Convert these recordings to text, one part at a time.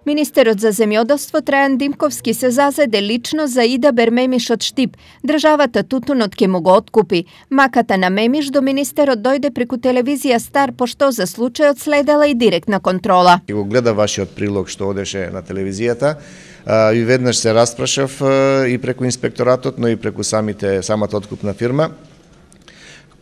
Министерот за земјоделство Трајан Димковски се зазеде лично за Ида Бермемиш од Штип. Државата тутунот ќе му го откупи. Маката на Мемиш до министерот дојде преку телевизија Стар, пошто за случајот следела и директна контрола. Ќе го гледа вашиот прилог што одеше на телевизијата. И веднаш се распрашав и преку инспекторатот, но и преку самата откупна фирма,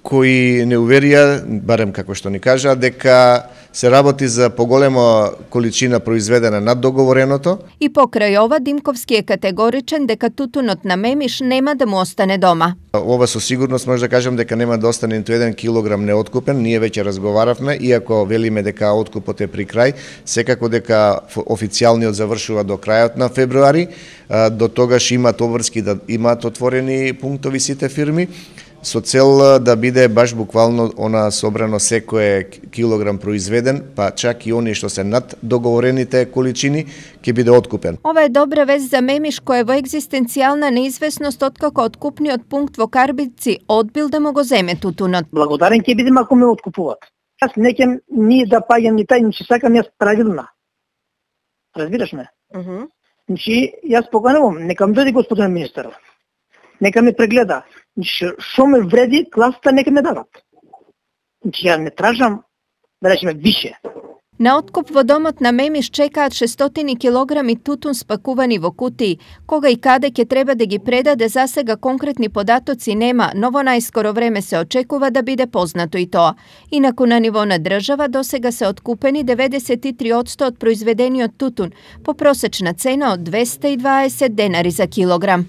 кои не уверија, барем како што ни кажа, дека се работи за поголема количина произведена над договореното. И покрај ова, Димковски е категоричен дека тутунот на Мемиш нема да му остане дома. Ова со сигурност може да кажам дека нема да остане ниту 1 килограм неоткупен. Ние веќе разговаравме, иако велиме дека откупот е при крај, секако дека официјалниот завршува до крајот на февруари. До тогаш имаат обврски да имаат отворени пунктови сите фирми, со цел да биде баш буквално она собрано секој килограм произведен, па чак и оние што се над договорените количини ќе биде откупен. Ова е добра вест за Мемиш, кој е во екзистенцијална неизвестност откако откупниот пункт во Карбици одбил да му го земе тутунот. Благодарен ќе бидем ако ме откупуват. Јас не ќе ни да паѓам ни тај, че сакам јас правилна. Разбираш ме? Значи, јас поканувам, нека ме дојде господин министер. Нека ме прегледа. Што ме вреди, класата нека ме дадат. Значи, ја не тражам да речеме више. На откуп во домот на Мемиш чекаат 600 килограми тутун спакувани во кутии. Кога и каде ќе треба да ги предаде, засега конкретни податоци нема, но во најскоро време се очекува да биде познато и тоа. Инаку на ниво на држава досега се откупени 93% од произведениот тутун по просечна цена од 220 денари за килограм.